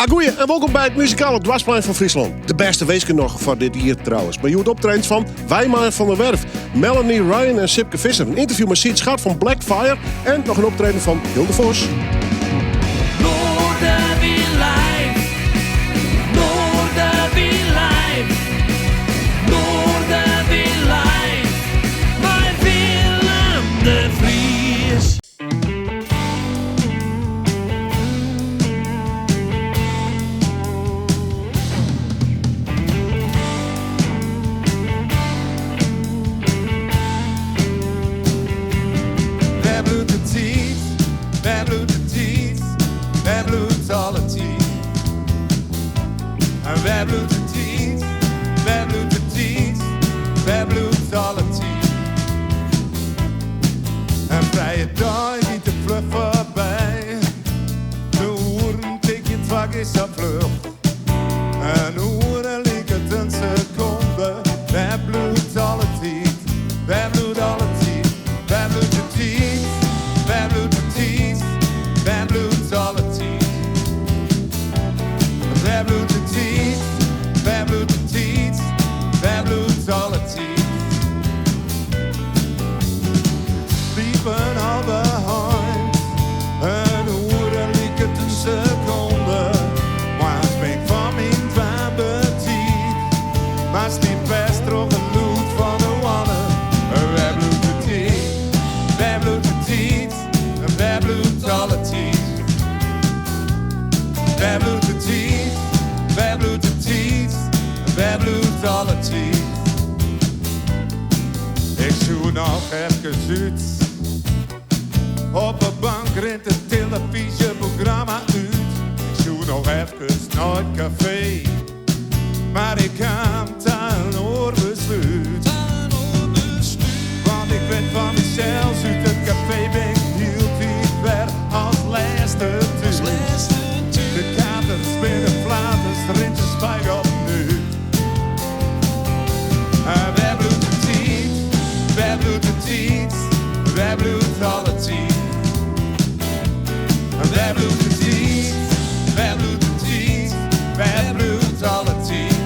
Goeie en welkom bij het muzikale dwarsplein van Friesland. De beste weesken nog voor dit hier trouwens. Maar je hoort optredens van Wijma van der Werf, Melanie Ryan en Sipke Visser. Een interview met Siet Schat van Blackfire en nog een optreden van Hilde Vos. Wij bloedt de tiet, wij bloedt de tiet, wij bloedt alle tiet. En vrije dag niet te vlug voorbij. De oeren tik je twak is op vlucht. En oeren lieken een seconde. Wij bloedt alle tiet, wij bloedt alle tiet, wij bloedt de tiet, wij bloedt de tiet, wij bloedt alle tiet. Wij bloedt de tiet. Wij bloedt de tiet, wij bloedt alle tiet. Liepen al behind, een oeren lieken een seconde. Maar ik ben van mijn dwaan betiet, maar sliep best door de loot van de wannen. Wij bloedt de tiet, wij bloedt de tiet, wij bloedt alle tiet. Wij bloedt de tiet, wij bloedt de tiet. Wij bloedt alle tiet. Ik zoek nog even uit. Op een bank rent het televisieprogramma uit. Ik zoek nog even naar het café. Maar ik kan daar oorbesluit. Want ik weet van mezelf uit het café ben ik heel diep ver als laatste tuin. De katers binnen flaters, rintjes spijt op nu. Wij bloedt de tiet, wij bloedt de tiet, wij bloedt alle tiet. Wij bloedt de tiet, wij bloedt de tiet, wij bloedt alle tiet.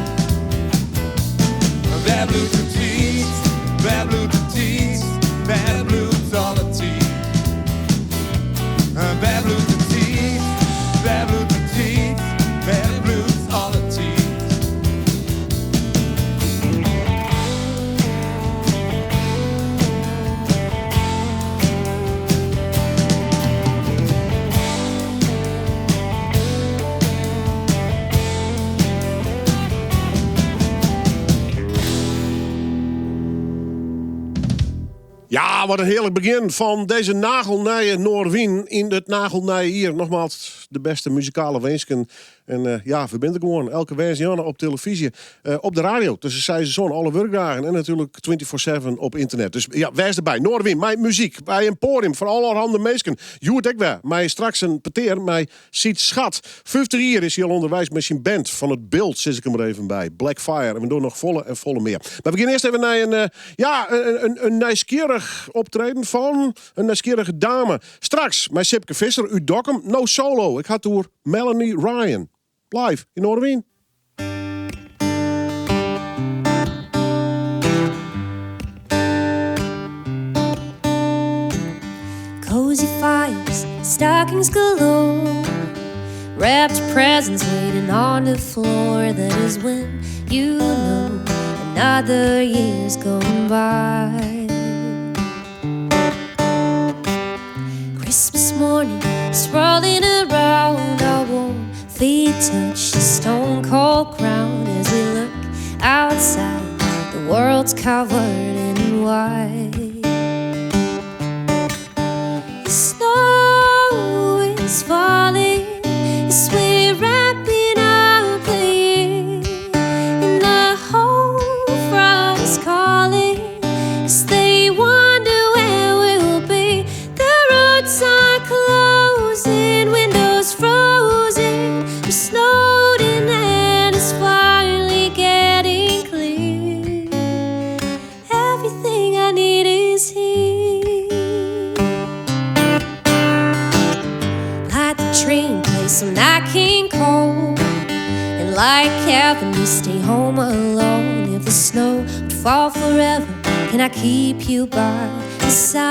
Wij bloedt de tiet, wij bloedt de tiet, wij bloedt alle tiet. Wij bloedt de tiet, wij bloedt de tiet, wij bloedt alle tiet. Ja, wat een heerlijk begin van deze nagelnije Noorwien in het nagelnije hier. Nogmaals, de beste muzikale weesken. En ja, verbind ik gewoon elke weesjaren op televisie, op de radio. Tussen 6 en zo'n alle werkdagen. En natuurlijk 24/7 op internet. Dus ja, wees erbij. Noorwien, mijn muziek. Bij een podium voor allerhande meesken. Joert ik weer. Mij straks een peteer. Mij Siet Schat. 50 jaar is hij al onderwijs met zijn band. Van het beeld zit ik hem er even bij. Blackfire. En we doen nog volle en volle meer. Maar we beginnen eerst even naar een nieuwsgierig optreden van een nieuwsgierige dame. Straks, mijn Sipke Visser, u dokkum, no solo. Ik had door Melanie Ryan. Live in Noorwien. Cozy fires, stockings galore, wrapped presents waiting on the floor. That is when you know another year's gone by. Christmas morning, sprawling around, our warm feet touch the stone cold ground as we look outside. The world's covered in white. The snow is falling as we're wrapping up the year, and the whole frost calling as they wonder where we'll be. The roads are closing, windows frozen, we're snowed in and it's finally getting clear. Everything I needed like having you stay home alone. If the snow would fall forever, can I keep you by the side?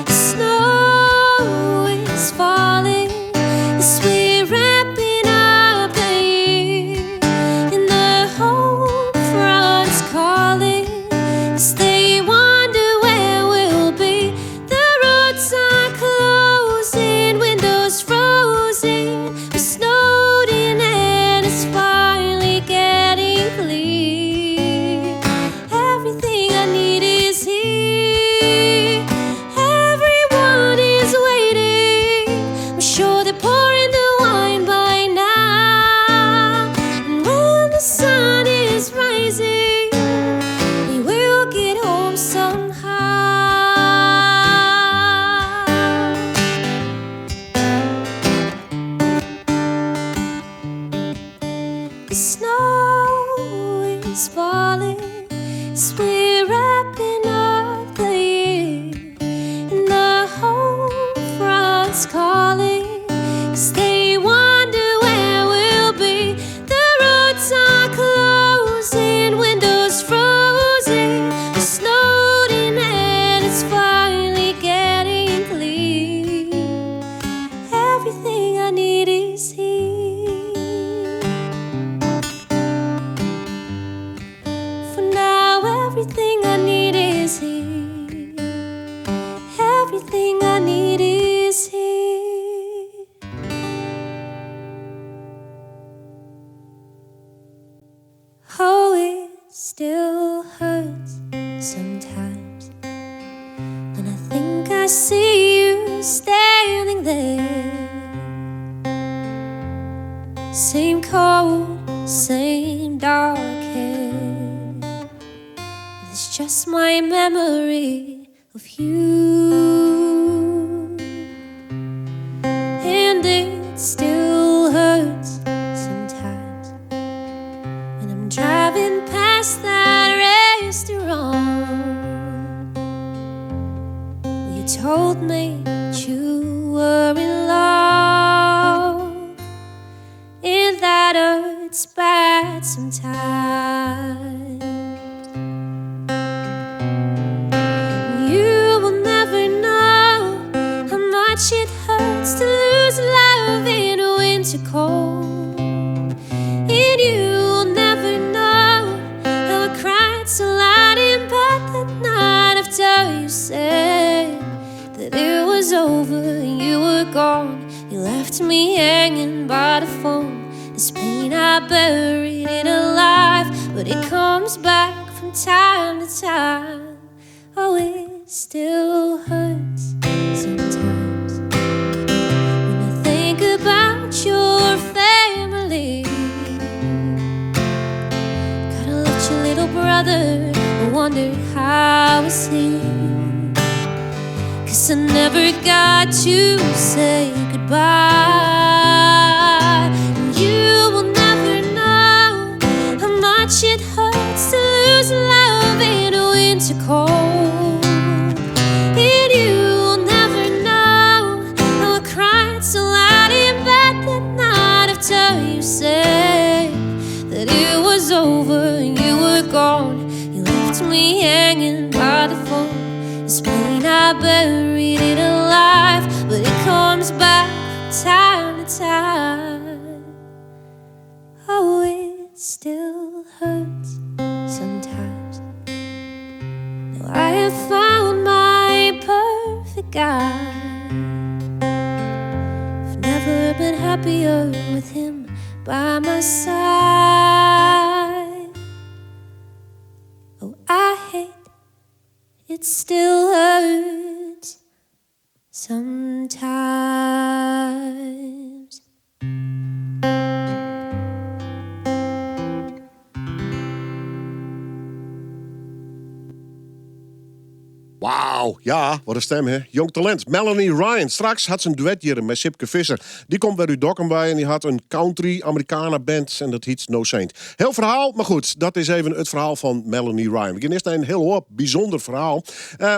The snow is falling as we're wrapping up the year, and the home front's calling as they wonder where we'll be. The roads are closing, windows frozen, we're snowed in and it's finally getting clear. Everything I need is here, everyone is waiting. I'm sure they're pouring the wine by now, and when the sun is rising, we will get home somehow. The snow is falling as we're wrapping up the year, and the home front's calling as they wonder where we'll be. The roads are closing, windows frozen, we're snowed in and it's finally getting clear. Everything I need is here. For now, everything I need is here. Everything I need is here. Oh, it still hurts sometimes when I think I see you standing there. Same cold, same dark hair. It's just my memory of you, and it still hurts sometimes when I'm driving past that restaurant where you told me that you were in love, and that hurts bad sometimes. You will never know how much it hurts to lose love in a winter cold, and you will never know how I cried so loud in bed that night after you said that it was over and you were gone. You left me hanging by the phone. This pain I buried it alive, but it comes back from time to time. Oh, it still hurts sometimes when I think about your family. Gotta let your little brother, I wonder how is he? 'Cause I never got to say goodbye. And you will never know how much it hurts to lose love in a winter cold. And you will never know how I cried so loud in bed that night after you said that it was over and you were gone. You left me hanging by the phone. This pain I buried it alive, but it comes back from time to time. Oh, it still hurts sometimes. Now I have found my perfect guy. I've never been happier with him by my side. Oh, I hate it still hurts sometimes. Wauw. Nou, ja, wat een stem, hè. Jong talent. Melanie Ryan. Straks had ze een duet hier met Sipke Visser. Die komt bij u dokken bij en die had een country Americana band en dat heet No Saint. Heel verhaal, maar goed, dat is even het verhaal van Melanie Ryan. We gaan eerst naar een heel hoop bijzonder verhaal.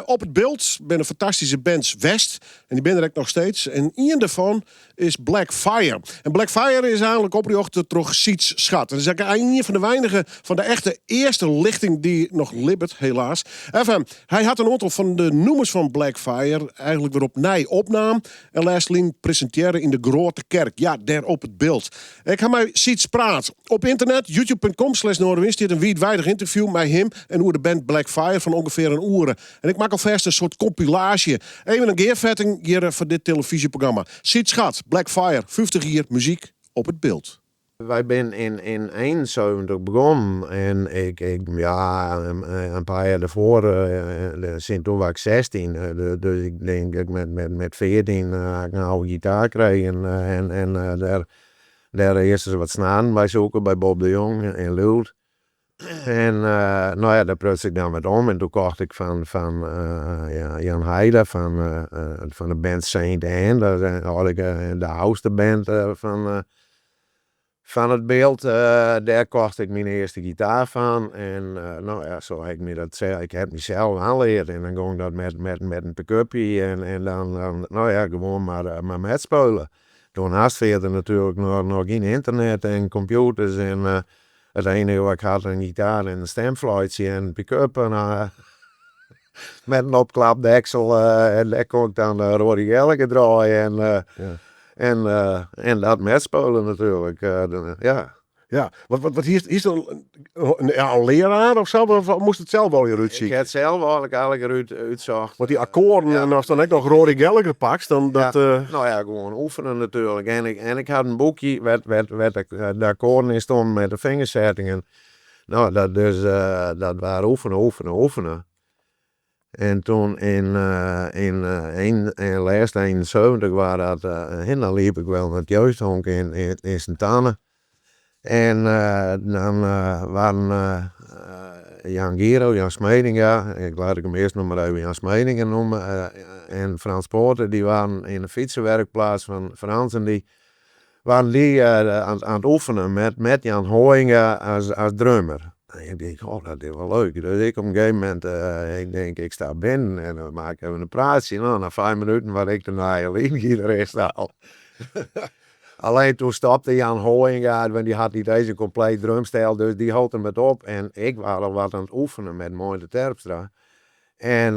Op het beeld ben een fantastische band West en die ben er ook nog steeds. En een daarvan is Black Fire. En Black Fire is eigenlijk opgejocht door Siets Schat. En dat is eigenlijk een van de weinigen van de echte eerste lichting die nog libbert, helaas. Even, hij had een aantal van de noemers van Black Fire eigenlijk weer op nij opnaam. En Leslien presenteren in de Grote Kerk. Ja, daar op het beeld. Ik ga mij Siets praat. Op internet, youtube.com/Noorderwind, staat een wijdwijdig interview met hem en hoe de band Black Fire van ongeveer een uur. En ik maak alvast een soort compilatie. Even een geervetting hier voor dit televisieprogramma. Siets Schat, Black Fire, 50 jaar muziek op het beeld. Wij zijn in 71 begonnen en ja, een paar jaar daarvoor, sinds toen was ik 16, dus ik denk dat ik met 14 had ik een oude gitaar kreeg en daar eerst eens wat snaren bij zoeken bij Bob de Jong in Lult. En nou ja, daar prutste ik dan met om en toen kocht ik van Jan Heide van de band Saint Anne, dat had ik de oudste band van het beeld, daar kocht ik mijn eerste gitaar van. En nou ja, zo heb ik me dat ik heb mezelf aanleerd. En dan ging dat met een pick-upje en dan nou ja, gewoon maar met spelen. Toen haast verder natuurlijk nog geen internet en computers. En het enige wat ik had, een gitaar en een stemfluitje en een pick-up. En, met een opklapdeksel en daar kon ik dan Rory Gallagher draaien. En dat met spelen natuurlijk. Ja. Ja, wat hier is dan een leraar of zo? Of moest het zelf wel weer Ik uitzien? heb zelf eigenlijk uitzocht. Want die akkoorden, en als dan ook nog Rory Gallagher pakt, dan dat... Nou ja, gewoon oefenen natuurlijk. En ik had een boekje waar de akkoorden in stonden met de vingerzettingen. Nou, dat waren oefenen. En toen in laatst 71 was dat, en dan liep ik wel naar het jeugdhonk in Sint-Anne. En dan waren Jan Giro, Jan Smedinga, ik laat hem eerst nog maar even Jan Smedinga noemen, en Frans Poorter, die waren in de fietsenwerkplaats van Frans en die waren aan het oefenen met Jan Hooinga als drummer. En ik denk, oh, dat is wel leuk. Dus ik op een gegeven moment, ik denk, ik sta binnen en dan maak ik even een praatje. Nou, na 5 minuten was ik de alleen de rest al. Alleen toen stopte Jan Hooinga, want die had niet deze compleet drumstijl, dus die hield hem het op. En ik was al wat aan het oefenen met Mooi Terpstra. En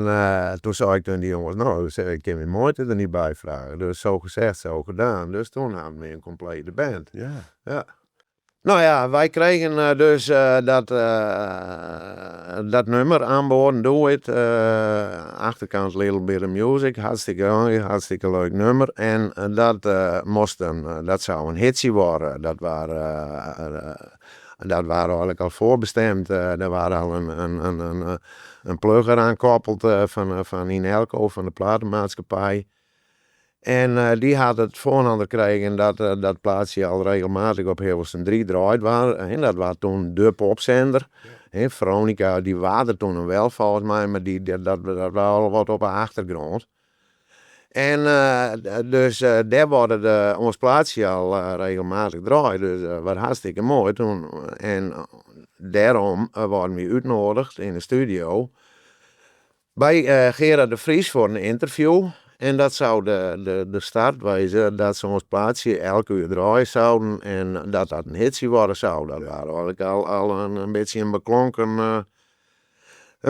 toen zei ik tegen die jongens, nou, ik kan mijn Mooi er niet bij vragen. Dus zo gezegd, zo gedaan. Dus toen hadden we een complete band. Ja. Nou ja, wij kregen dus dat nummer aanboden, Do It, achterkant Little Bit of Music, hartstikke leuk nummer. En dat zou een hitje worden, dat waren eigenlijk al voorbestemd. Er waren al een plugger aangekoppeld van Inelco, van de platenmaatschappij. En die had het voorhand gekregen dat plaatsje al regelmatig op Hilversum 3 draait was. En dat was toen de popzender. Ja. Veronica, die waren er toen wel volgens mij, maar dat was al wat op de achtergrond. En dus daar worden ons plaatsje al regelmatig draait. Dus wat hartstikke mooi toen. En daarom worden we uitgenodigd in de studio bij Gerard de Vries voor een interview. En dat zou de start wezen, dat ze ons plaatsje elke uur draaien zouden en dat een hitje worden zou. Dat waren eigenlijk al een beetje een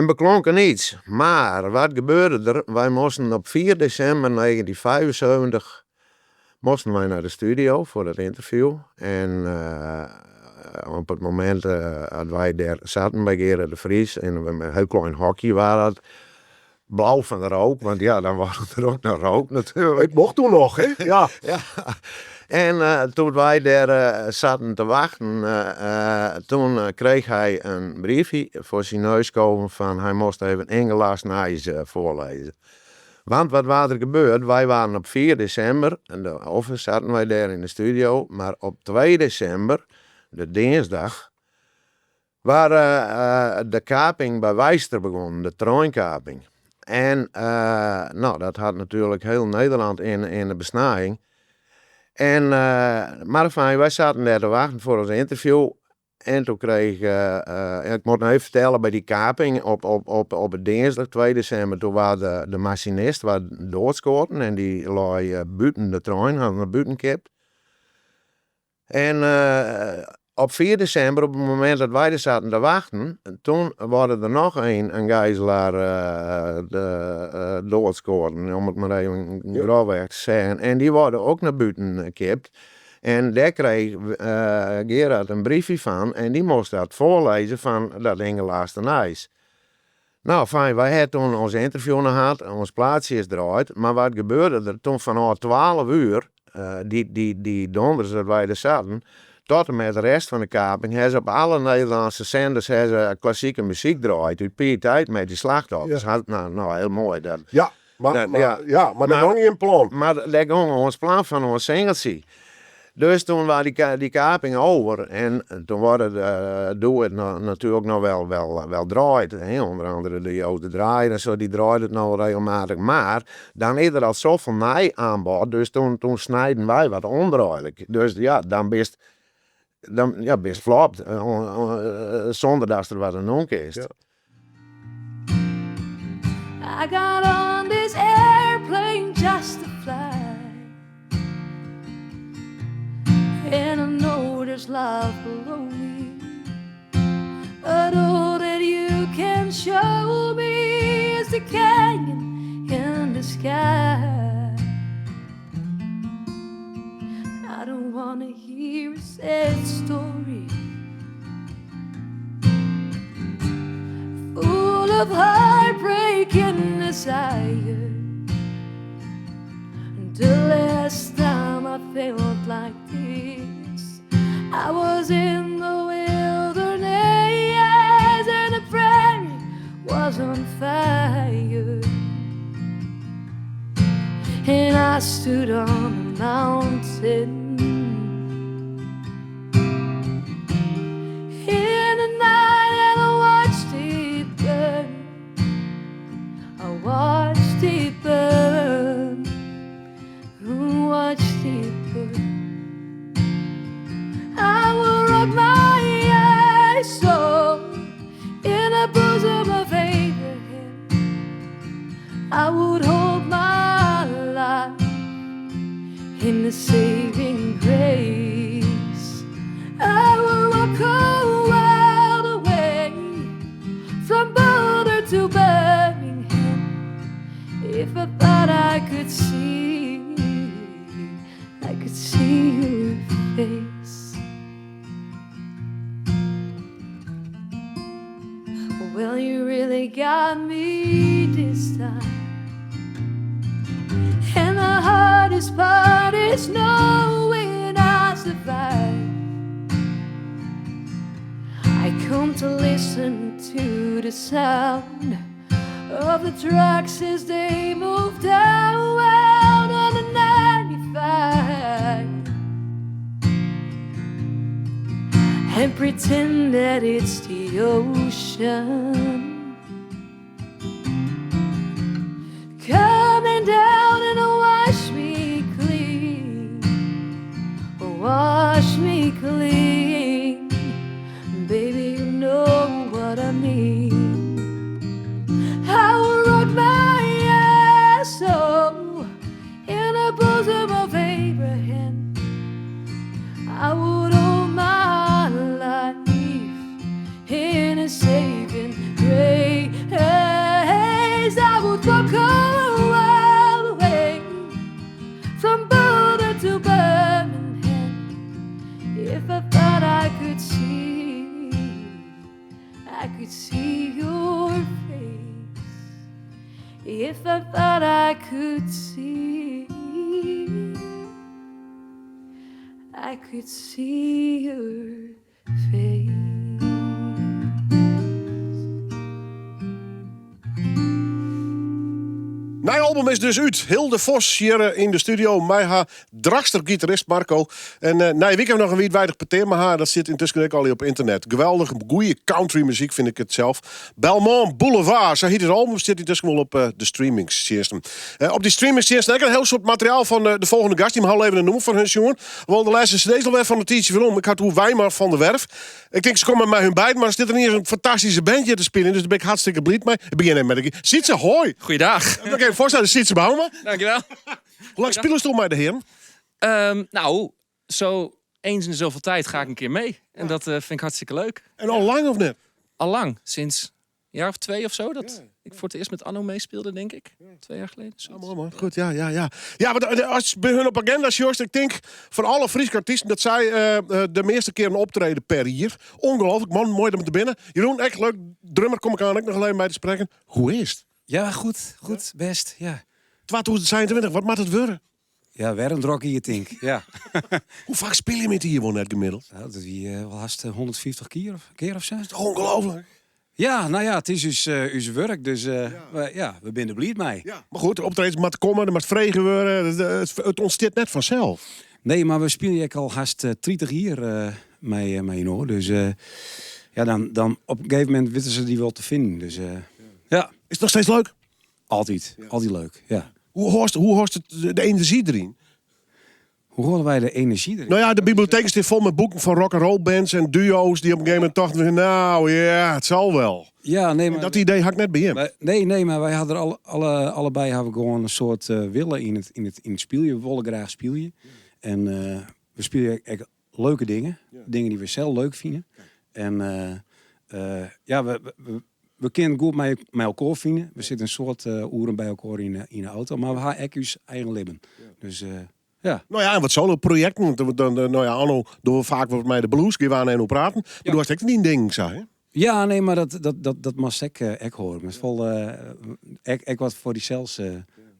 beklonken iets. Maar wat gebeurde er? Wij moesten op 4 december 1975 moesten wij naar de studio voor dat interview. En op het moment dat wij daar zaten bij Gerard de Vries, in een heel klein hokje was dat. Blauw van de rook, want ja, dan was er ook nog rook natuurlijk. Het mocht toen nog, hè? Ja. Ja. En toen wij daar zaten te wachten, toen kreeg hij een briefje voor zijn neus komen van hij moest even Engelaars Nijs voorlezen. Want wat was er gebeurd? Wij waren op 4 december, of zaten wij daar in de studio, maar op 2 december, de dinsdag, waar de kaping bij Wijster begon, de treinkaping. En nou, dat had natuurlijk heel Nederland in de besnijing. En maar fijn, wij zaten daar te wachten voor ons interview. En toen kreeg ik moet nog even vertellen, bij die kaping op het dinsdag 2 december, toen was de machinist doodschoten en die lag buiten de trein, had naar buiten gekipt. En op 4 december, op het moment dat wij er zaten te wachten, toen worden er nog een gijzelaar doodschoten, om het maar even grofweg te zeggen. En die worden ook naar buiten gekipt. En daar kreeg Gerard een briefje van en die moest dat voorlezen van dat enge laatste ijs. Nou, fijn, wij hebben toen ons interview gehad, ons plaatsje is eruit. Maar wat gebeurde er toen vanaf 12 uur, die donders dat wij er zaten, tot en met de rest van de kaping, hebben ze op alle Nederlandse zenders klassieke muziek draait. Uit pietijd met die slachtoffers. Ja. Nou, heel mooi. Dat. Ja, maar dat Maar- ging niet in plan. Maar dat ging ons plan van ons singeltje. Dus toen was die kaping over en toen worden doe het natuurlijk nog wel draait. Hè? Onder andere de Joden draaien en zo, die draaien het nog regelmatig. Maar dan is er al zoveel nij aan bod, dus toen snijden wij wat ondraailijk. Dus ja, dan best flopt, zonder dat er wat aan doen is. Ja. I got on this airplane just to fly. And I know there's love below me. But all that you can show me is the canyon in the sky. I don't wanna hear a sad story full of heartbreak and desire. The last time I felt like this, I was in the wilderness and the prairie was on fire. And I stood on a mountain in the night and I watched it burn. I watched it burn. Watched it burn. I will rock my soul in the bosom of Abraham. I would hold my life in the saving grace. I will walk all the way from Boulder to Birmingham. If I thought I could see your face. Well, you really got me this time. And the hardest part is knowing I survived. I come to listen to the sound of the trucks as they move down on the 95 and pretend that it's the ocean coming down and wash me clean, wash me clean. Baby, you know what I mean. I will rock my soul in the bosom of Abraham. I would hold my life in a saving grace. I would walk all the way from Boulder to Birmingham if I thought I could see your face. If I thought I could see your face. Nou album is dus uit. Hilde Vos hier in de studio. Mij haar dragster gitarist Marco. En nee, we hebben nog een wijdwijdig peteer, maar haar dat zit intussen ook al op internet. Geweldig, goede country muziek vind ik het zelf. Belmont Boulevard, zo heet het album, zit intussen wel op de streamingsdiensten. Op die streamingsdiensten heb ik een heel soort materiaal van de volgende gast. Die me al even een noemen van hun jongen. Want de laatste cd's alweer van de tientje van ik had hoe Weimar van de Werf. Ik denk ze komen met hun beiden, maar er zit er niet eens een fantastische bandje te spelen. Dus daar ben ik hartstikke blij mee. Ik begin even met een Sietse, hoi! Goeiedag. Ik kan je voorstellen, Sietse Bouwman. Dankjewel. Hoe lang spelen ze toch met de heren? Nou, zo eens in de zoveel tijd ga ik een keer mee. En dat vind ik hartstikke leuk. En al lang of net? Allang, sinds een jaar of 2 of zo. Dat ik voor het eerst met Anno meespeelde, denk ik. 2 jaar geleden. Ja, mooi man. Goed, ja. Ja, maar als je bij hun op agenda Joost, ik denk van alle Friese artiesten dat zij de meeste keer een optreden per jaar. Ongelooflijk, man. Mooi om te binnen. Jeroen, echt leuk. Drummer kom ik aan ook nog alleen bij te spreken. Hoe is het? Ja, goed, best, ja. 2022, wat maakt het worden? Ja, weer een drokkie, je denk. Ja. Hoe vaak speel je met die gewoon net gemiddeld? Nou, dat wie wel haast 150 keer of zo. Ongelooflijk. Ja, nou ja, het is dus uw werk, dus we zijn er blij mee. Ja. Maar goed, de optredens moet komen, er moet vregen worden. Het ontstaat net vanzelf. Nee, maar we spelen ook al haast 30 hier mee in hoor. Dus ja, dan op een gegeven moment weten ze die wel te vinden. Dus ja, Is het nog steeds leuk? altijd leuk, ja. Hoe hoort het de energie erin? Hoe horen wij de energie erin? Nou ja, de bibliotheek is vol met boeken van rock'n'roll bands en duo's die op een gegeven moment dachten, nou ja, het zal wel. Ja, nee, maar... Dat idee had ik net bij hem. Nee, maar wij hadden allebei hebben gewoon een soort willen in het spielje. We willen graag spielen. En we spelen echt leuke dingen. Dingen die we zelf leuk vinden. En ja, we kunnen goed met elkaar vinden. We zitten een soort uren bij elkaar in de auto. Maar we hebben echt ons eigen leven. Dus ja. Nou ja, en wat solo-projecten. Nou ja, Anno doen we vaak wat met de blues. Gaan we aan en op praten. Maar Ja. du hast echt niet een ding, zeg je? Ja, nee, maar dat mag ik horen. Het is vol ik wat voor die zelfs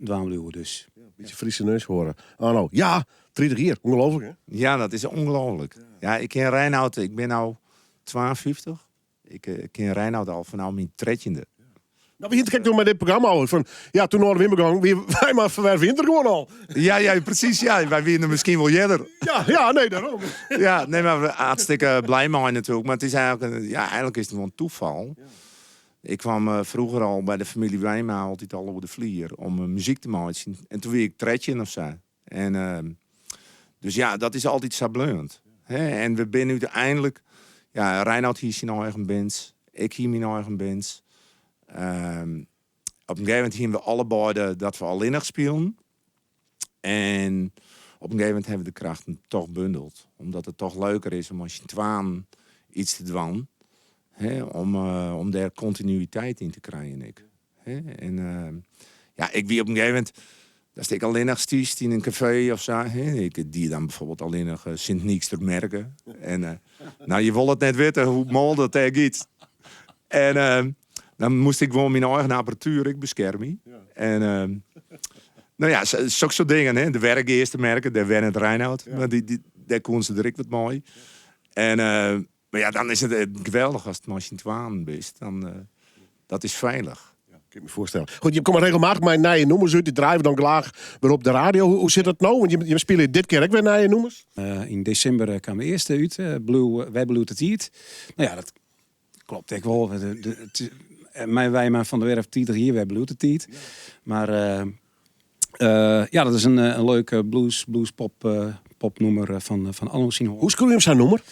dwaamluwen dus. Beetje Friese neus horen. Anno, ja, 30 jaar. Ongelooflijk, hè? Ja, dat is ongelooflijk. Ja, ik ken Reinoud, ik ben nu 52. Ik ken Reinoud al vanaf mijn 13e. Nou, we kijken door met dit programma al. Van, ja, toen hadden we inbegang. Wij maar verwerven winter gewoon al. Ja, precies. Ja, wij winnen misschien wel jeder. Ja, nee, daarom. Ja, nee, maar we hartstikke blij mee natuurlijk. Maar het is eigenlijk is het wel een toeval. Ik kwam vroeger al bij de familie Wijma altijd al over de vlier om muziek te maken. En toen weer ik 13 of zo. En dus ja, dat is altijd sableund. En we zijn uiteindelijk... Ja, Reinoud hier zijn eigen bands. Ik hier mijn eigen bands. Op een gegeven moment hebben we allebei dat we alleenig spelen. En op een gegeven moment hebben we de krachten toch bundeld. Omdat het toch leuker is om als je twaan iets te doen. Om daar continuïteit in te krijgen. En ja, ik wie op een gegeven moment... Dat ik alleen nog stiest in een café of zo. Ik die dan bijvoorbeeld alleen nog Sint-Niks te merken. En nou, je wil het net weten hoe mooi dat er gaat. En dan moest ik gewoon mijn eigen apparatuur beschermen. Ja. En nou ja, zulke soort dingen. Hè. De werk eerst te merken, daar werden het Reinoud. Ja. Maar daar kon ze direct wat mooi. En maar ja, dan is het geweldig als het machine twaan is. Dan dat is veilig. Ik me voorstellen. Goed, je komt regelmatig met naar je noemers uit. Die drijven dan klaar weer op de radio. Hoe zit dat nou? Want je speelt dit keer ook weer naar je noemers. In december kwam de eerste uit. Wij Blue het Tiet. Nou ja, dat klopt echt wel. Wij maar van de werf 30 hier, wij Blue het Tiet. Ja. Maar ja, dat is een leuke blues pop nummer van Anno Sinhoor. Hoe schreef je hem zijn nummer?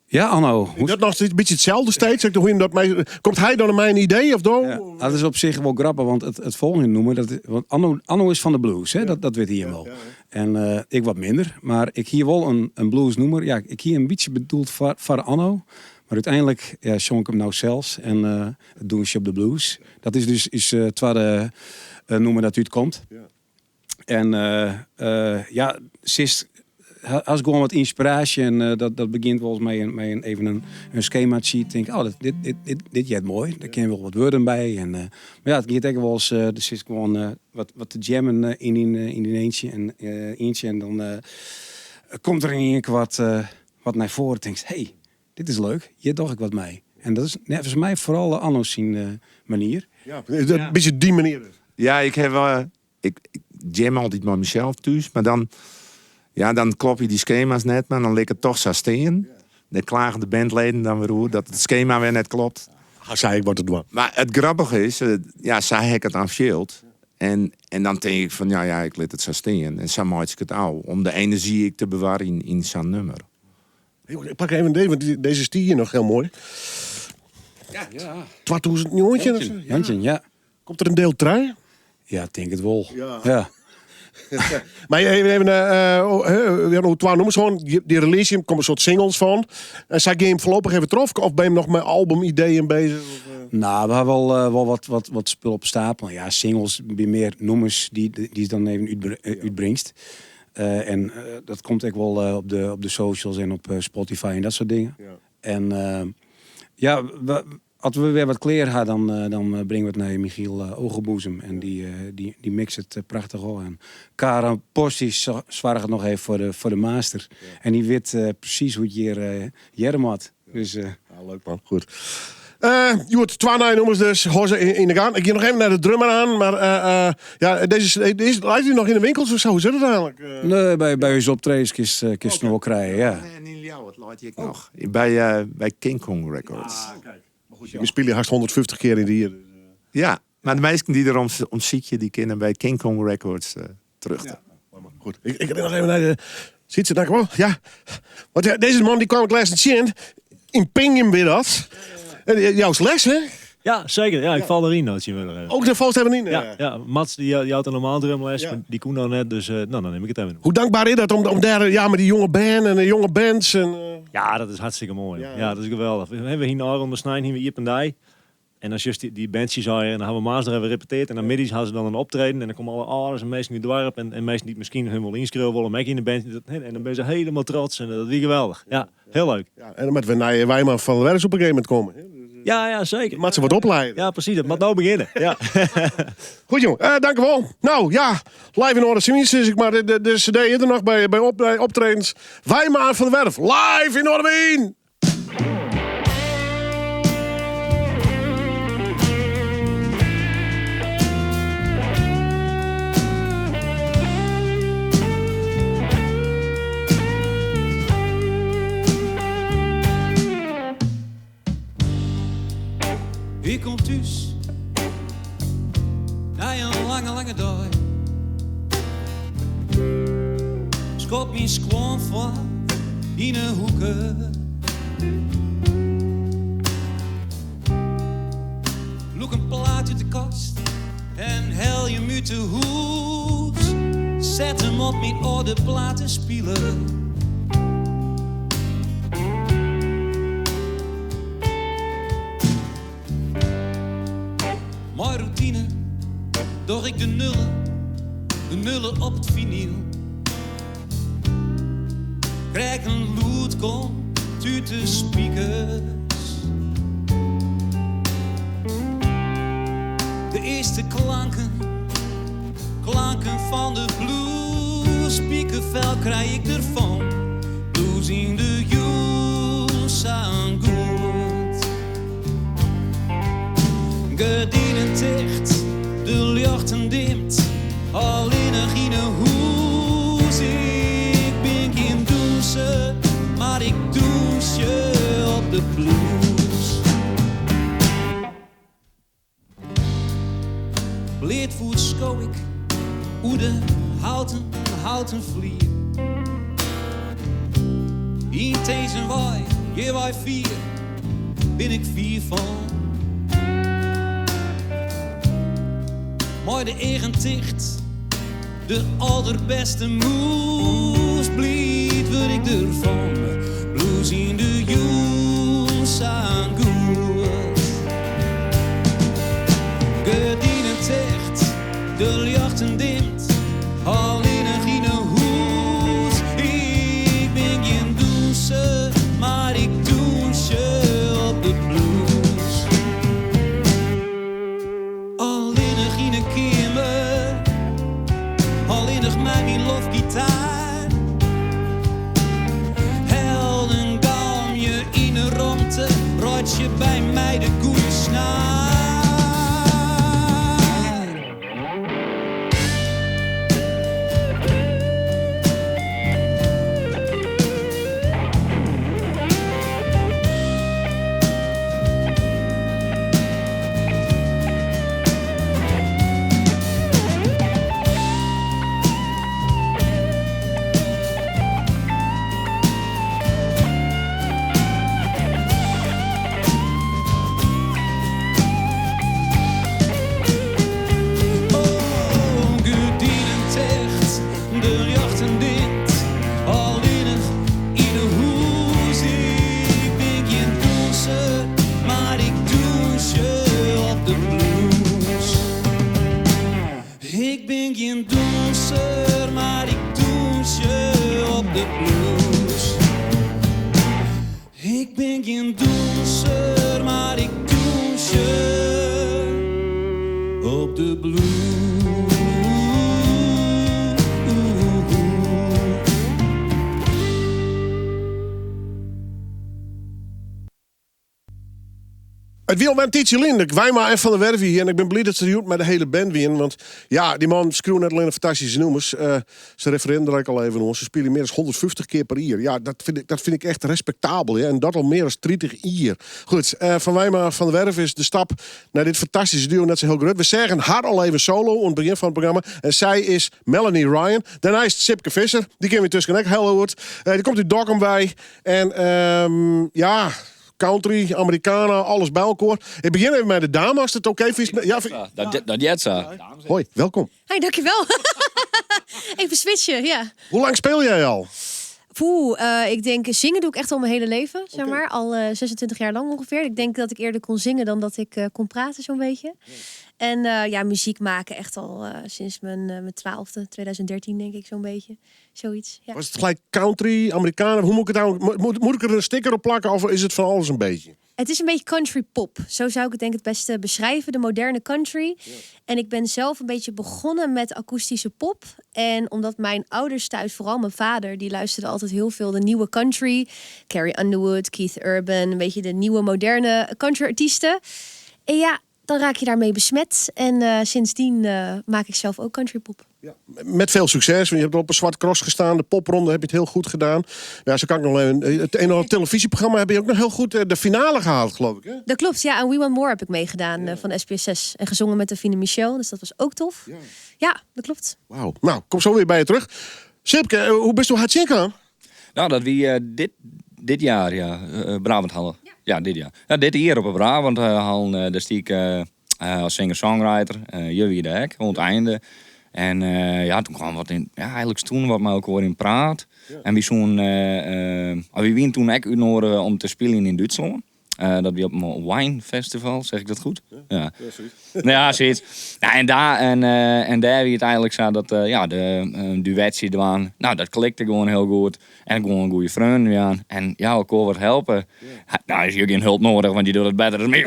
Ja, Anno. Is dat nog een beetje hetzelfde steeds? Komt hij dan aan mijn idee? Of dan? Ja, dat is op zich wel grappig, want het volgende noemen... Want Anno is van de blues, hè? Ja. Dat weet hij wel. Ja. En ik wat minder, maar ik hier wel een bluesnoemer. Ja, ik hier een beetje bedoeld voor Anno. Maar uiteindelijk zong ik hem nou zelfs. En het doen ze op de blues. Dat is dus het tweede noemer dat uit komt. Ja. En ja, sinds... Als gewoon wat inspiratie en dat begint volgens mij met even een schemaatje. Ik denk, oh, dit jet mooi. Daar ken je wel wat woorden bij. En, maar ja, het gaat echt wel eens, dus is gewoon wat te jammen in eentje. En dan komt er in één keer wat naar voren. Ik denk, hey, dit is leuk. Hier doe ik wat mee. En dat is volgens mij vooral Anno's manier. Ja, een beetje die manier. Ja, ik heb... ik jam altijd met mezelf thuis. Maar dan klop je die schema's net. Maar dan ligt het toch zo steen. Dan klagen de bandleden dan weer hoe dat het schema weer net klopt. Zei ik wat het was. Maar het grappige is... zij heb het afschild. En dan denk ik van... Ja, ik laat het zo steen. En zo maak ik het al. Om de energie ik te bewaren in zo'n nummer. Ik pak even deze, want deze stier hier nog heel mooi. Ja. 2000 jongetje. Jantje, ja. Komt er een deel trui? Ja, ik denk het wel. Ja. Maar even hoe twee nummers gewoon. Die release, er komen een soort singles van. En zij je hem voorlopig even troffen? Of ben je nog met album-ideeën bezig? Nou, we hebben wel wat spul op stapel. Ja, singles, weer meer nummers die dan even uitbrengt. En dat komt ook wel op de socials en op Spotify en dat soort dingen. Ja. En als we weer wat kleren hadden, dan brengen we het naar Michiel Ogenboezem. En die mixt het prachtig al. En Kara Posties zwaar het nog even voor de master. Ja. En die weet precies hoe het hier jermat. Dus, leuk man, goed. Je wordt 2 nummers dus, hoor ze in de gang. Ik ga nog even naar de drummer aan, maar deze lijkt u nog in de winkels of zo? Hoe zit het eigenlijk? Nee, bij ons optredens kist nog wel krijgen, ja. Nee, niet jou, het laat ik nog. Bij King Kong Records. Je speelt je haast 150 keer in die hier. Ja, maar de meesten die erom zietje, die kennen bij King Kong Records terug. Ja, goed. Ik ga nog even naar de... Ziet ze, dankjewel. Ja. Want deze man die kwam ik laatst zien. In Pingem weer dat. Jouw les, hè? Ja, zeker. Ja, ik val erin. Ook de vast hebben niet. Ja, Mats die had een normaal drumles, maar die kon nou net. Dus dan neem ik het even. Hoe dankbaar is dat om daar met die jonge band en de jonge bands? Ja, dat is hartstikke mooi. Ja, dat is geweldig. We hebben hier naar de snijden, hier Iep en Dij. En als je die bandjes zou en dan hebben we maandag even repeteerd. En dan middags hadden ze dan een optreden. En dan komen alle ouders en mensen in het dorp. En mensen die misschien helemaal inschreeuwen willen, mee in de band. En dan ben ze helemaal trots. En dat is geweldig. Ja, heel leuk. Ja, en dan moeten we naar Wijman van de Werks op een gegeven moment komen. Ja, zeker. Maar ze wordt opleiden. Ja, precies. Dat moet nou beginnen. Ja. Goed, jongen. Dank u wel. Nou, ja. Live in orde. Tenminste is ik maar de cd is er nog bij optredens. Wijman van de Werf. Live in orde. Ik kom thuis na een lange dag. Schop mijn squam van in een hoeken. Loek een plaat uit de kast en hel je hem uit de hoes. Zet hem op mijn oude platen spelen. Mijn routine, door ik de nullen op het vinyl. Krijg een lood komt uit de speakers. De eerste klanken van de blues. Spiekervel krijg ik ervan. Blues in de you sound good. Gordijnen dicht, de lichten dimt, alleen nog in een hoes. Ik ben geen douche, maar ik douche op de blues. Bleedvoet schouw ik, hoe de houten vlier. In deze waai, je waai 4, ben ik 4 van. Mooi de eigen ticht, de allerbeste moes. Blied word ik ervan, blues in de you sound good. Gordijnen dicht, de lichten dimt, alleen nog in een hoes. Ik ben geen douche, maar ik douche op de blues. Alleen nog mijn love gitaar. de blues. Ik ben geen danser, maar ik danse op de blues. Het wiel met Tietje Linde, Wijma en Van der Werve hier. En ik ben blij dat ze die met de hele band weer. Want ja, die man schreeuwt net alleen een fantastische nummers. Ze refereren er al even om. Ze spelen meer dan 150 keer per jaar. Ja, dat vind ik echt respectabel. Ja. En dat al meer dan 30 jaar. Goed, van Wijma Van der Werve is de stap naar dit fantastische duo net zo heel groot. We zeggen haar al even solo aan het begin van het programma. En zij is Melanie Ryan. Daarna is Sipke Visser. Die kennen we tussen ook heel goed. Die komt uit Dokkum bij. En ja... country, Amerikanen, alles bij elkaar. Ik begin even met de dame, als het oké is. Ja, Dat Jetsa. hoi, welkom. Hey, dankjewel. Even switchen, ja. Hoe lang speel jij al? Ik denk zingen doe ik echt al mijn hele leven, zeg maar. Al 26 jaar lang ongeveer. Ik denk dat ik eerder kon zingen dan dat ik kon praten zo'n beetje. En muziek maken echt al sinds mijn 12e, 2013 denk ik zo'n beetje. Zoiets, ja. Was het gelijk country, Amerikanen? Hoe moet ik het nou? Moet ik er een sticker op plakken of is het van alles een beetje? Het is een beetje country pop. Zo zou ik het denk ik het beste beschrijven. De moderne country. Ja. En ik ben zelf een beetje begonnen met akoestische pop. En omdat mijn ouders thuis, vooral mijn vader, die luisterde altijd heel veel de nieuwe country. Carrie Underwood, Keith Urban, een beetje de nieuwe moderne country artiesten. En ja, dan raak je daarmee besmet. En sindsdien maak ik zelf ook country pop. Ja, met veel succes, want je hebt op een zwart cross gestaan. De popronde heb je het heel goed gedaan. Ja, zo kan ik nog even. Het een of ander televisieprogramma heb je ook nog heel goed de finale gehaald, geloof ik. Hè? Dat klopt, ja. En We Want More heb ik meegedaan van SBS6. En gezongen met Davine Michel, dus dat was ook tof. Ja, dat klopt. Wauw. Nou, kom zo weer bij je terug. Sipke, hoe bist u hard zingen? Nou, dat wie dit jaar, Brabant hadden. Ja, dit jaar. Ja, dit hier op Brabant hadden, daar stiek als singer-songwriter. Jullie de hek, aan het einde. En toen kwam wat in, eigenlijk toen wat met elkaar in praat. Ja. En we wien toen ook uitnodigen om te spelen in Duitsland. Dat we op een wine festival, zeg ik dat goed? Ja. Ja, zoiets. Ja, en daar wie het eigenlijk zo dat de duetjes die waren. Nou, dat klikte gewoon heel goed. En gewoon een goede vriend weer aan. En ja, elkaar wat helpen. Ja. Nou, is hier geen hulp nodig, want je doet het beter dan mij.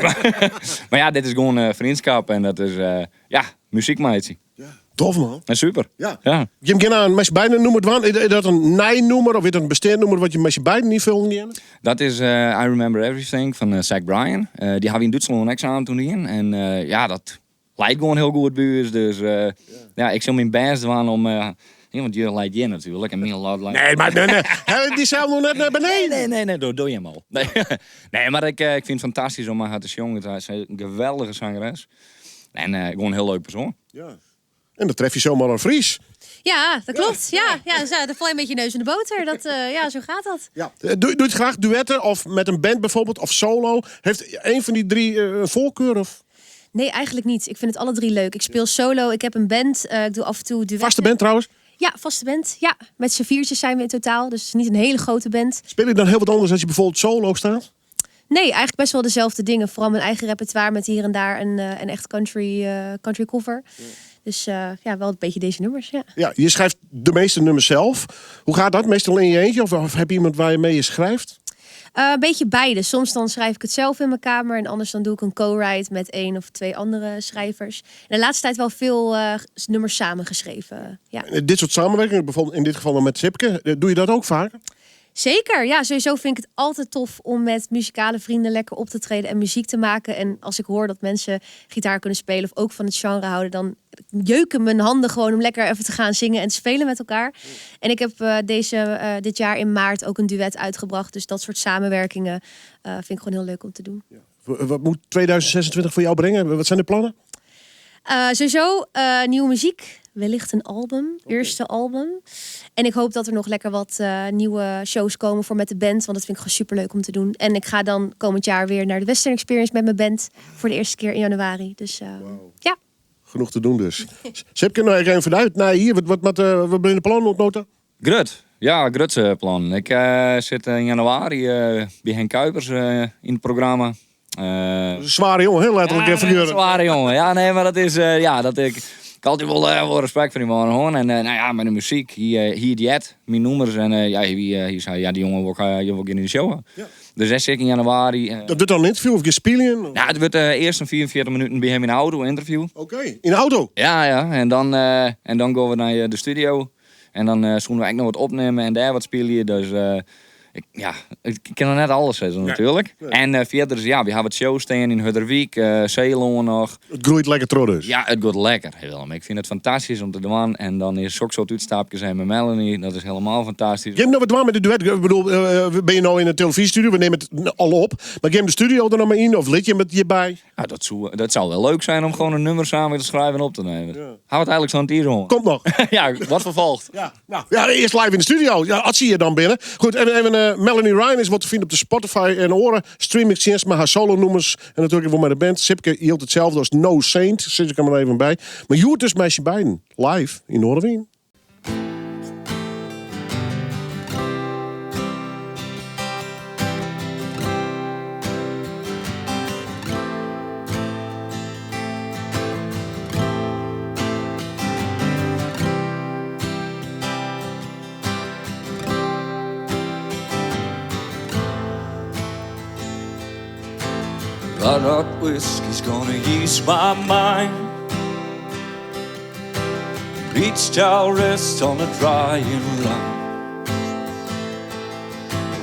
Maar ja, dit is gewoon vriendschap en dat is muziekmaatje. Tof, man. En super. Ja. Ja. Je hem aan met je beiden noemen het waan. Is dat een nij-noemer of is dat een besteed noemer wat je met je beiden niet veel in? Dat is I Remember Everything van Zach Bryan. Die hebben we in Duitsland een examen toen in. En dat lijkt gewoon heel goed bij ons. Dus ik zal mijn best doen om... want je leidt je natuurlijk. En meer laat nee, maar nee. Die zelf nog net naar beneden. Nee, doe je hem al. Nee, maar ik vind het fantastisch om haar te jongen. Hij is een geweldige zangeres. En gewoon een heel leuk persoon. Ja. En dan tref je zomaar een Fries. Ja, dat klopt. Ja, dan val je een beetje neus in de boter. Zo gaat dat. Ja. Doe je het graag duetten of met een band bijvoorbeeld of solo? Heeft een van die drie een voorkeur? Of? Nee, eigenlijk niet. Ik vind het alle drie leuk. Ik speel solo, ik heb een band. Ik doe af en toe duetten. Vaste band trouwens? Ja, vaste band. Ja, met z'n viertjes zijn we in totaal. Dus het is niet een hele grote band. Speel je dan heel wat anders als je bijvoorbeeld solo staat? Nee, eigenlijk best wel dezelfde dingen. Vooral mijn eigen repertoire met hier en daar een echt country cover. Ja. Dus wel een beetje deze nummers, Ja, je schrijft de meeste nummers zelf. Hoe gaat dat? Meestal in je eentje? Of heb je iemand waar je mee je schrijft? Een beetje beide. Soms dan schrijf ik het zelf in mijn kamer. En anders dan doe ik een co-write met 1 of 2 andere schrijvers. En de laatste tijd wel veel nummers samengeschreven. Ja. Dit soort samenwerkingen, bijvoorbeeld in dit geval dan met Sipke. Doe je dat ook vaker? Zeker, ja. Sowieso vind ik het altijd tof om met muzikale vrienden lekker op te treden en muziek te maken. En als ik hoor dat mensen gitaar kunnen spelen of ook van het genre houden, dan jeuken mijn handen gewoon om lekker even te gaan zingen en spelen met elkaar. En ik heb dit jaar in maart ook een duet uitgebracht. Dus dat soort samenwerkingen vind ik gewoon heel leuk om te doen. Ja. Wat moet 2026 voor jou brengen? Wat zijn de plannen? Sowieso nieuwe muziek. Wellicht een album. Eerste album. En ik hoop dat er nog lekker wat nieuwe shows komen voor met de band. Want dat vind ik gewoon superleuk om te doen. En ik ga dan komend jaar weer naar de Western Experience met mijn band. Voor de eerste keer in januari. Dus ja. Genoeg te doen dus. Sipke, nou even vanuit. Nou, hier, wat ben je de plan nota? Grut. Ja, Grutse plan. Ik zit in januari bij Henk Kuipers in het programma. Zware jongen, heel letterlijk. Zware jongen. Ja, nee, maar dat is... ik had altijd wel respect voor die man hoor. En nou ja, met de muziek, hier jet, mijn nummers. En hier zei, ja, die jongen wil ik in de show. Ja. Dus dat is in januari. Dat wordt dan een interview of je spelen? Nou, het wordt eerst een 44 minuten bij hem in de auto, interview. Oké, in de auto? Ja. En dan gaan we naar de studio. En dan zullen we eigenlijk nog wat opnemen en daar wat spelen. Dus ik ken nog net alles zeggen natuurlijk. Nee. En verder, ja, we hebben het show staan in Hudderwijk, Zeeland nog. Het groeit lekker trouw dus? Ja, het gaat lekker. Willem. Ik vind het fantastisch om te doen. En dan is ook zo'n uitstapje zijn met Melanie. Dat is helemaal fantastisch. Je hebt nog wat doen met de duet. Ik bedoel, ben je nou in een televisiestudio? We nemen het al op. Maar je de studio er nog maar in? Of lid je met je bij? Ja, dat zou wel leuk zijn om gewoon een nummer samen te schrijven en op te nemen. Ja. Hou het eigenlijk zo'n tier om. Komt nog. Ja, wat vervolgt. Ja, eerst live in de studio. Ja, dat zie je dan binnen. Goed, en Melanie Ryan is wat te vinden op de Spotify en oren. Streaming met haar solo-nummers. En natuurlijk weer met de band. Sipke hield hetzelfde als No Saint. Zit ik er maar even bij. Maar je hoort dus met je beiden live in Noorderwien. Red hot whiskey's gonna ease my mind. Beach towel rests on a drying line.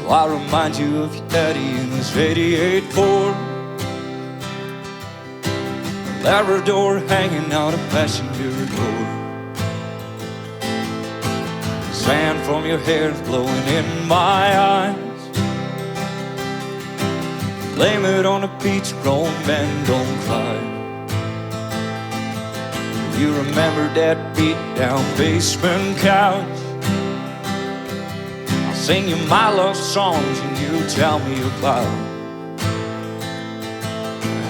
I remind you of your daddy in his 88 Ford. Labrador hanging out a passenger door. Sand from your hair is blowing in my eyes. Blame it on a beach, grown men don't cry. You remember that beat down basement couch? I'll sing you my love songs and you tell me about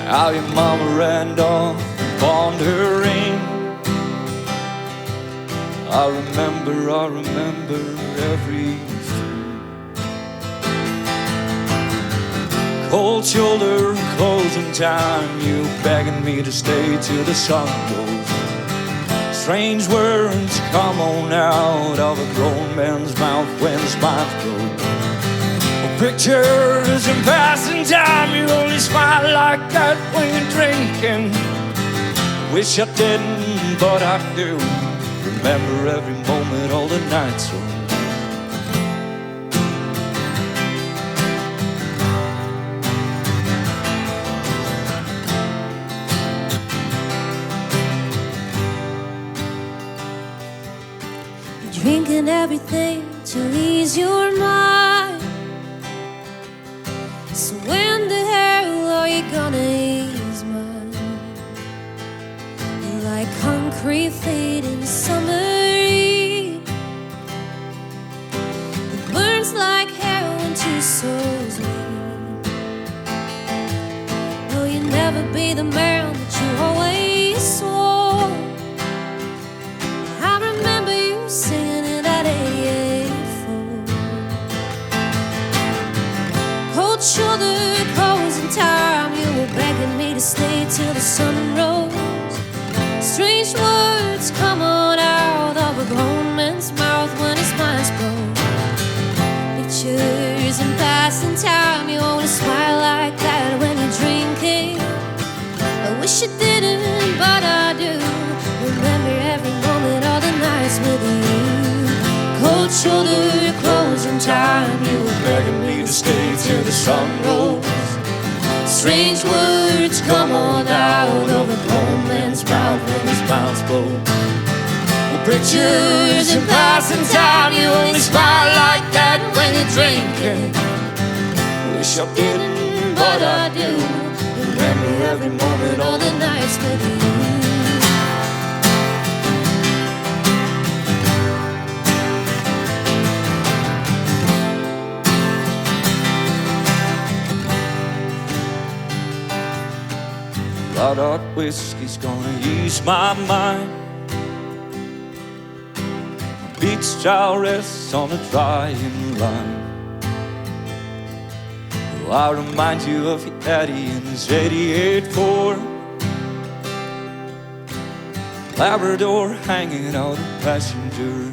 how your mama ran off and pawned her ring. I remember everything. Cold shoulder, closing time. You begging me to stay till the sun goes. Strange words come on out of a grown man's mouth when his mind goes. Pictures in passing time. You only smile like that when you're drinking. Wish I didn't, but I do. Remember every moment, all the nights. Drinking everything to ease your mind. So when the hell are you gonna ease mine? You're like concrete fading summer heat. It burns like heroin to souls meet. Will you never be the man that you always swore? I remember you singing in that 88 Ford. Cold shoulder, closing time. You were begging me to stay till the sun rose. Strange words come on out of a grown man's mouth when his mind's broke. Pictures in passing time. You only smile like that when you're drinking. I wish you didn't, but I do. Remember every moment, all the nights with you. Cold shoulder, closing time. You were begging me to stay till the sun rose. Strange words come on out of a grown man's mouth when his mouth's broke. Well, pictures in passing time. You only smile like that when you're drinking. Wish I didn't, but I do. Remember every moment, all the nights with you. Red hot whiskey's gonna ease my mind. Beach towel rests on a drying line. I'll remind you of your daddy in his 88 Ford. Labrador hanging out the passenger door.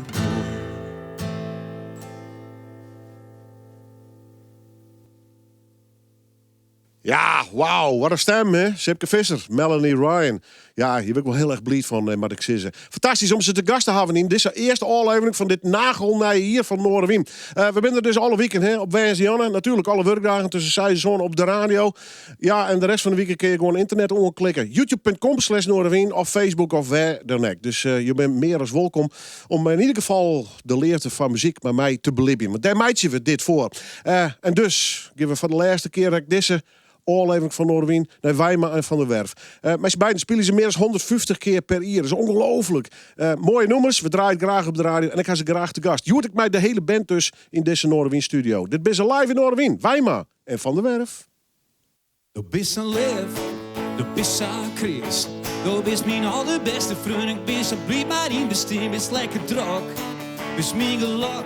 Ja, wauw, wat een stem, hè? Sipke Visser, Melanie Ryan. Ja, hier ben ik wel heel erg blij van, maar ik zeggen. Fantastisch om ze te gast te hebben in deze eerste aflevering van dit nagelnij hier van Noorderwien. We zijn er dus alle weekend hè, op Wijnzianne. Natuurlijk alle werkdagen tussen 6 en 7 op de radio. Ja, en de rest van de weekend kun je gewoon internet omklikken. youtube.com/Noorderwien of Facebook of waar dan ook. Dus je bent meer als welkom om in ieder geval de leerte van muziek met mij te beleven. Want daar meidje we dit voor. En dus, geven we voor de laatste keer dat ik deze oorleving van Noorderwien naar Wijma en Van der Werf. Met z'n beiden spelen ze meer dan 150 keer per jaar. Dat is ongelooflijk. Mooie nummers, we draaien het graag op de radio en ik ga ze graag te gast. Joert ik mij de hele band dus in deze Noorderwien studio. Dit is live in Noorderwien, Wijma en Van der Werf. Du bist een lief, du bist een Chris. Du bist mijn allerbeste vriend. Ik ben zo blij met in bestem. Is lekker druk, bist mijn geluk.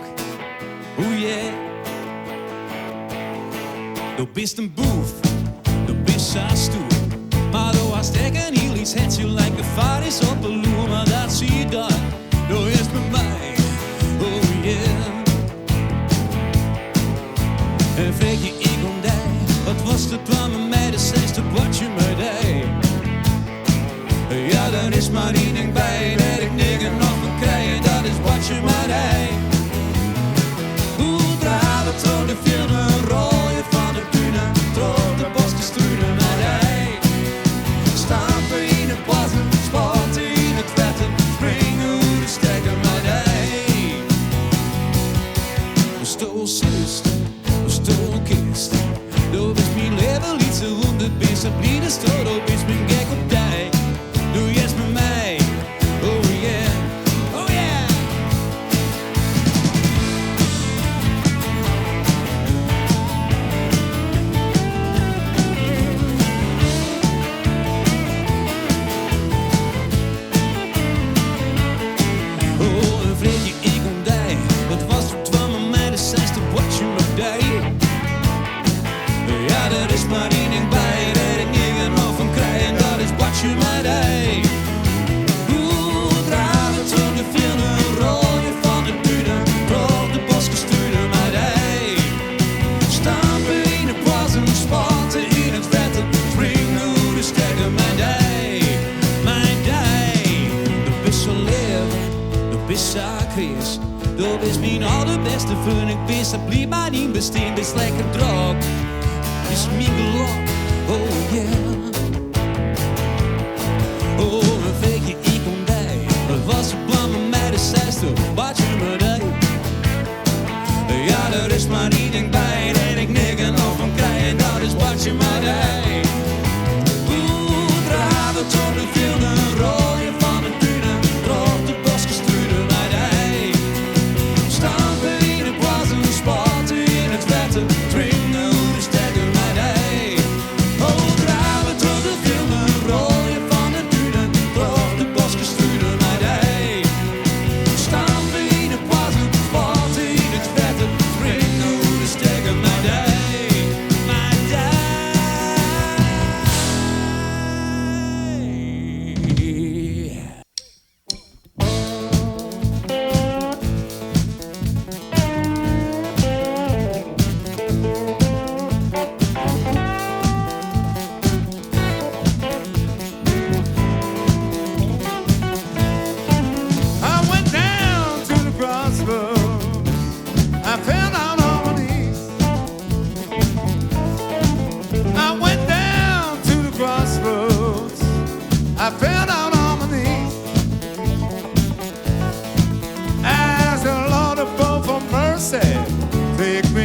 Oh yeah. Du bist een boef, du bist zo stoer. Maar du hast echt heel iets het je lijkt gevaar is op de loer. Maar dat zie je dan, du is met mij. Oh yeah. En vreeg je ik om die, wat was het waar met mij de zesde wat je me deed? Ja, er is maar één ding bij, dat ik nigger nog van krijgen, dat is wat je me deed. Hoe draait het door de filmen, rooien van de bühne, door de bosgestuurde met hij. Stampen in het passen, sporten in het vetten, springen hoe de stekken met hij. De stoelzist, de stoelkist, du bist mijn leven liet ze rond het best, het blied is door, du bist mijn gek op die. Doe yes met mij, oh yeah, oh yeah. Oh, een vreetje ik om die, wat was het van met mij de zesde wat je me deed? Ja, er is maar één ding bij, dat ik niet nog van krijg, en dat is wat je me deed. Hoe draait het door de filmen, rooien van de bühne, door de bosgestuurde met hij. Stampen in het passen, sporten in het vetten, springen hoe de stekken met hij. Mijn dij, du bist zo lief, du bist zo Chris. Du bist mijn allerbeste vriend, ik ben zo blij met in bestem, bist lekker druk. Is mijn geluk, oh yeah. Oh, een weekje ik om die. Wat was het plan met mij de zesde, wat je me deed? Ja, er is maar één ding bij, dat ik nigger nog van krijg, en dat is wat je me deed. Hoe draait het door de filmen, rooien van de bühne, door de bosgestuurde met hij. Stampen in het wassen, sporten in het vetten, springen hoe de stekken met hij. Oh, draait het door de filmen, rooien van de bühne, door de bosgestuurde met hij. Stampen in het wassen, sporten in het vetten, springen hoe de stekken met hij. Met hij. I went down to the crossroads. I fell down on my knees. I went down to the crossroads. I fell down on my knees. Asked the Lord above for mercy. Take me